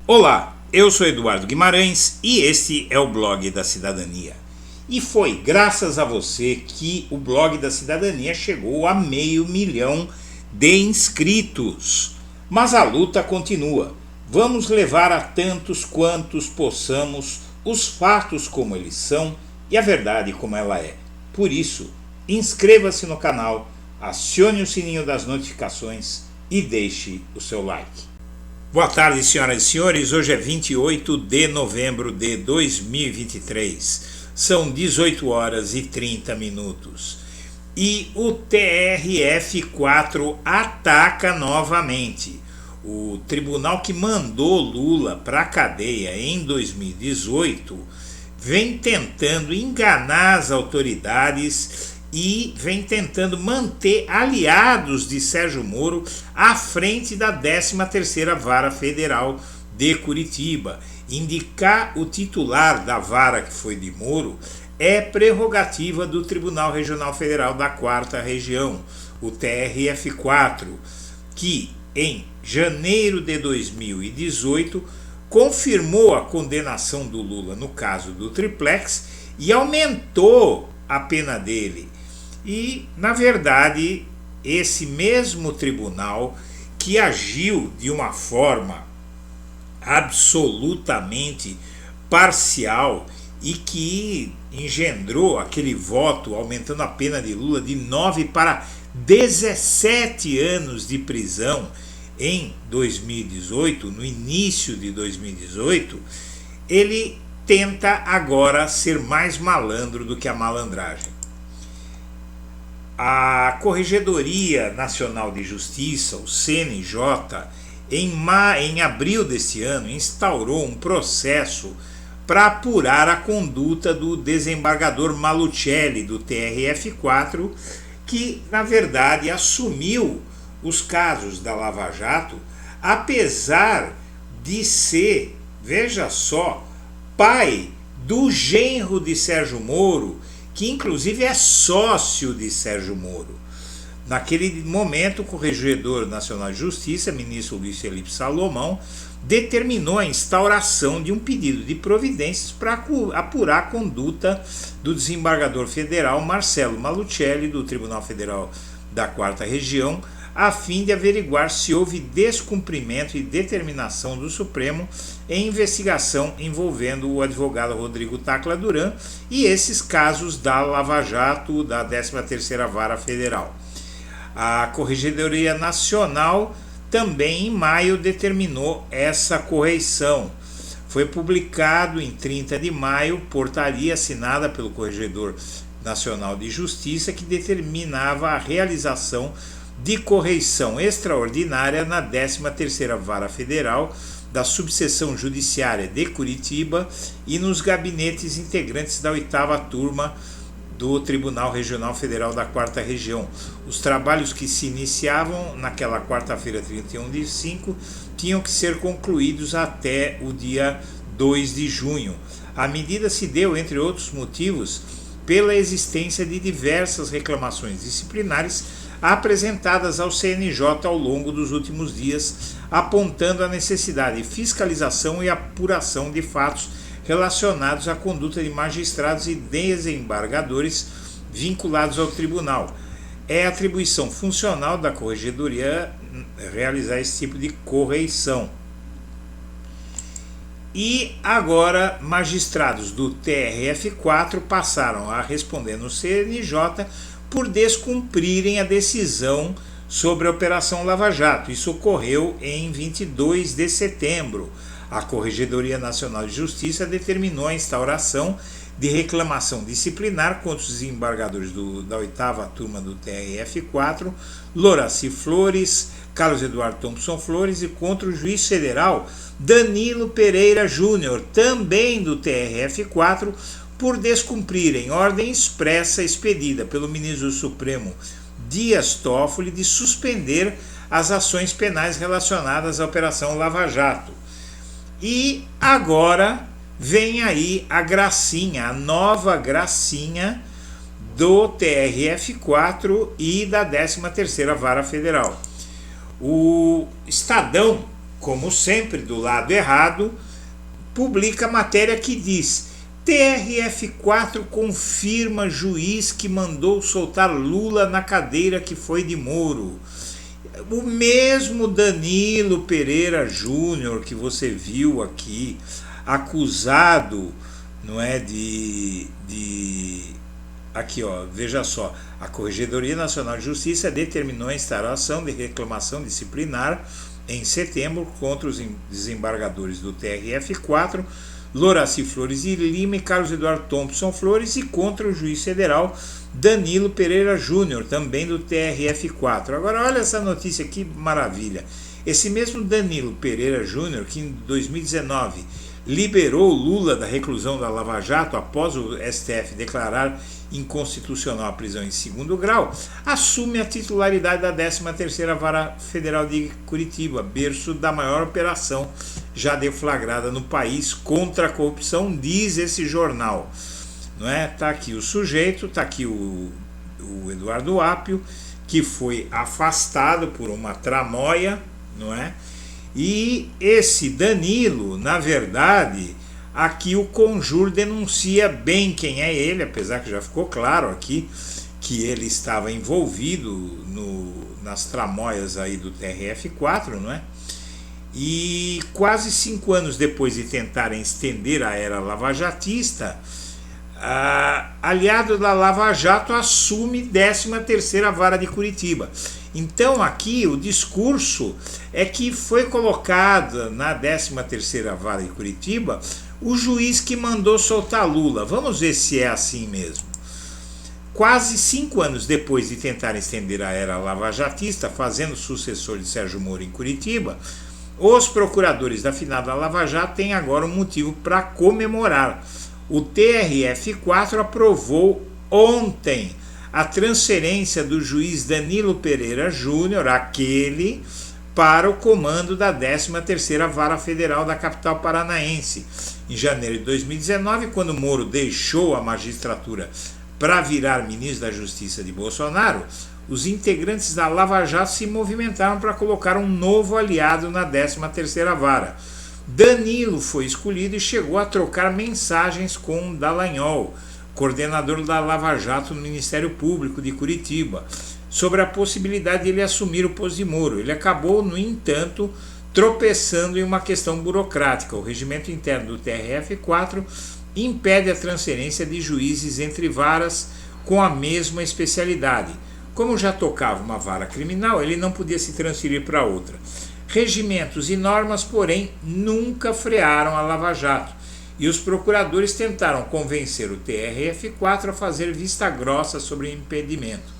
Olá, eu sou Eduardo Guimarães e este é o Blog da Cidadania. E foi graças a você que o Blog da Cidadania chegou a 500 mil de inscritos. Mas a luta continua. Vamos levar a tantos quantos possamos os fatos como eles são e a verdade como ela é. Por isso, inscreva-se no canal, acione o sininho das notificações e deixe o seu like. Boa tarde, senhoras e senhores. Hoje é 28 de novembro de 2023. São 18 horas e 30 minutos. E o TRF4 ataca novamente. O tribunal que mandou Lula para a cadeia em 2018 vem tentando enganar as autoridades e vem tentando manter aliados de Sérgio Moro à frente da 13ª Vara Federal de Curitiba. Indicar o titular da vara que foi de Moro é prerrogativa do Tribunal Regional Federal da 4ª Região, o TRF4, que em janeiro de 2018 confirmou a condenação do Lula no caso do triplex e aumentou a pena dele. E, na verdade, esse mesmo tribunal que agiu de uma forma absolutamente parcial e que engendrou aquele voto aumentando a pena de Lula de 9 para 17 anos de prisão em 2018, no início de 2018, ele tenta agora ser mais malandro do que a malandragem. A Corregedoria Nacional de Justiça, o CNJ, em abril deste ano, instaurou um processo para apurar a conduta do desembargador Malucelli, do TRF4, que, na verdade, assumiu os casos da Lava Jato, apesar de ser, veja só, pai do genro de Sérgio Moro, que inclusive é sócio de Sérgio Moro. Naquele momento, o Corregedor Nacional de Justiça, ministro Luiz Felipe Salomão, determinou a instauração de um pedido de providências para apurar a conduta do desembargador federal Marcelo Malucelli, do Tribunal Federal da 4ª Região, a fim de averiguar se houve descumprimento e determinação do Supremo em investigação envolvendo o advogado Rodrigo Tacla Duran e esses casos da Lava Jato, da 13ª Vara Federal. A Corregedoria Nacional também em maio determinou essa correição. Foi publicado em 30 de maio portaria assinada pelo Corregedor Nacional de Justiça que determinava a realização de correição extraordinária na 13ª Vara Federal da Subseção Judiciária de Curitiba e nos gabinetes integrantes da 8ª Turma do Tribunal Regional Federal da 4ª Região. Os trabalhos que se iniciavam naquela quarta-feira, 31 de 5, tinham que ser concluídos até o dia 2 de junho. A medida se deu, entre outros motivos, pela existência de diversas reclamações disciplinares apresentadas ao CNJ ao longo dos últimos dias, apontando a necessidade de fiscalização e apuração de fatos relacionados à conduta de magistrados e desembargadores vinculados ao tribunal. É atribuição funcional da Corregedoria realizar esse tipo de correição. E agora, magistrados do TRF4 passaram a responder no CNJ por descumprirem a decisão sobre a Operação Lava Jato. Isso ocorreu em 22 de setembro. A Corregedoria Nacional de Justiça determinou a instauração de reclamação disciplinar contra os desembargadores da 8ª Turma do TRF4, Loraci Flores, Carlos Eduardo Thompson Flores e contra o juiz federal Danilo Pereira Júnior, também do TRF4, por descumprirem ordem expressa expedida pelo ministro do Supremo Dias Toffoli de suspender as ações penais relacionadas à Operação Lava Jato. E agora vem aí a gracinha, a nova gracinha do TRF4 e da 13ª Vara Federal. O Estadão como sempre, do lado errado, publica matéria que diz: TRF4 confirma juiz que mandou soltar Lula na cadeira que foi de Moro. O mesmo Danilo Pereira Júnior que você viu aqui, acusado, não é, aqui, ó, veja só, a Corregedoria Nacional de Justiça determinou a instauração de reclamação disciplinar em setembro contra os desembargadores do TRF4, Loraci Flores de Lima e Carlos Eduardo Thompson Flores, e contra o juiz federal Danilo Pereira Júnior, também do TRF4. Agora olha essa notícia, que maravilha. Esse mesmo Danilo Pereira Júnior, que em 2019 liberou Lula da reclusão da Lava Jato após o STF declarar inconstitucional a prisão em segundo grau, assume a titularidade da 13ª Vara Federal de Curitiba, berço da maior operação já deflagrada no país contra a corrupção, diz esse jornal. Não é? Tá aqui o sujeito, tá aqui o Eduardo Apio, que foi afastado por uma tramóia, não é? E esse Danilo, na verdade, aqui o Conjur denuncia bem quem é ele, apesar que já ficou claro aqui que ele estava envolvido nas tramóias aí do TRF4, não é? E quase 5 anos depois de tentarem estender a era lavajatista, aliado da Lava Jato assume 13ª Vara de Curitiba. Então aqui o discurso é que foi colocado na 13ª Vara de Curitiba o juiz que mandou soltar Lula. Vamos ver se é assim mesmo. Quase 5 anos depois de tentar estender a era lavajatista, fazendo sucessor de Sérgio Moro em Curitiba, os procuradores da finada Lava Jato têm agora um motivo para comemorar. O TRF4 aprovou ontem a transferência do juiz Danilo Pereira Júnior, aquele, para o comando da 13ª Vara Federal da capital paranaense. Em janeiro de 2019, quando Moro deixou a magistratura para virar ministro da Justiça de Bolsonaro, os integrantes da Lava Jato se movimentaram para colocar um novo aliado na 13ª Vara. Danilo foi escolhido e chegou a trocar mensagens com Dallagnol, coordenador da Lava Jato no Ministério Público de Curitiba, sobre a possibilidade de ele assumir o posto de Moro. Ele acabou, no entanto, tropeçando em uma questão burocrática. O regimento interno do TRF4 impede a transferência de juízes entre varas com a mesma especialidade. Como já tocava uma vara criminal, ele não podia se transferir para outra. Regimentos e normas, porém, nunca frearam a Lava Jato, e os procuradores tentaram convencer o TRF4 a fazer vista grossa sobre o impedimento.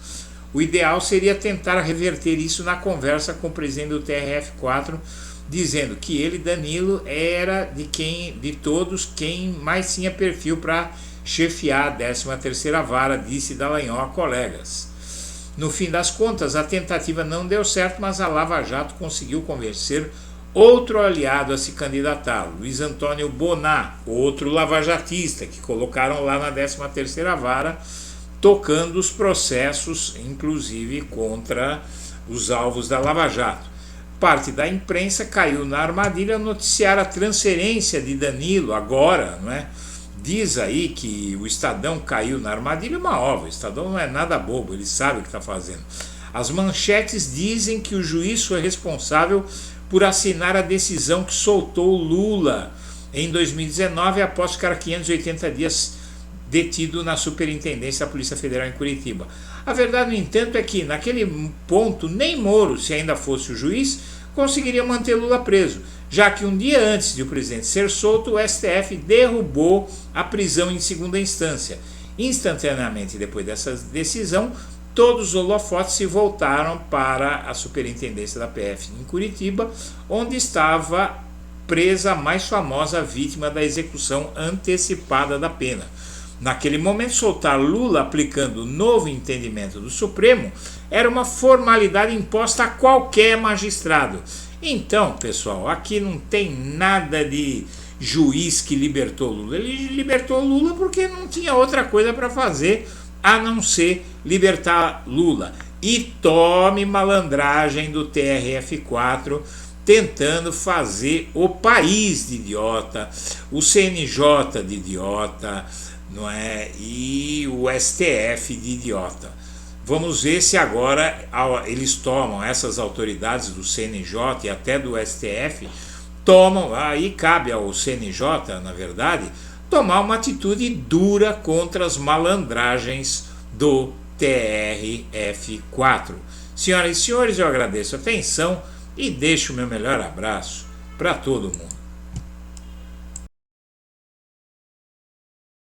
O ideal seria tentar reverter isso na conversa com o presidente do TRF4, dizendo que ele, Danilo, era de todos quem mais tinha perfil para chefiar a 13ª Vara, disse Dallagnol a colegas. No fim das contas, a tentativa não deu certo, mas a Lava Jato conseguiu convencer outro aliado a se candidatar, Luiz Antônio Bonat, outro lavajatista, que colocaram lá na 13ª Vara, tocando os processos, inclusive contra os alvos da Lava Jato. Parte da imprensa caiu na armadilha ao noticiar a transferência de Danilo agora, não é? Diz aí que o Estadão caiu na armadilha, uma ova. O Estadão não é nada bobo, ele sabe o que está fazendo. As manchetes dizem que o juiz foi responsável por assinar a decisão que soltou Lula em 2019, após ficar 580 dias detido na Superintendência da Polícia Federal em Curitiba. A verdade, no entanto, é que naquele ponto nem Moro, se ainda fosse o juiz, conseguiria manter Lula preso, já que um dia antes de o presidente ser solto, o STF derrubou a prisão em segunda instância. Instantaneamente depois dessa decisão, todos os holofotes se voltaram para a Superintendência da PF em Curitiba, onde estava presa a mais famosa vítima da execução antecipada da pena. Naquele momento, soltar Lula aplicando o novo entendimento do Supremo era uma formalidade imposta a qualquer magistrado. Então, pessoal, aqui não tem nada de juiz que libertou Lula. Ele libertou Lula porque não tinha outra coisa para fazer a não ser libertar Lula. E tome malandragem do TRF4, tentando fazer o país de idiota, o CNJ de idiota, não é? E o STF de idiota. Vamos ver se agora eles tomam, essas autoridades do CNJ e até do STF, tomam, aí cabe ao CNJ, na verdade, tomar uma atitude dura contra as malandragens do TRF4. Senhoras e senhores, eu agradeço a atenção e deixo o meu melhor abraço para todo mundo.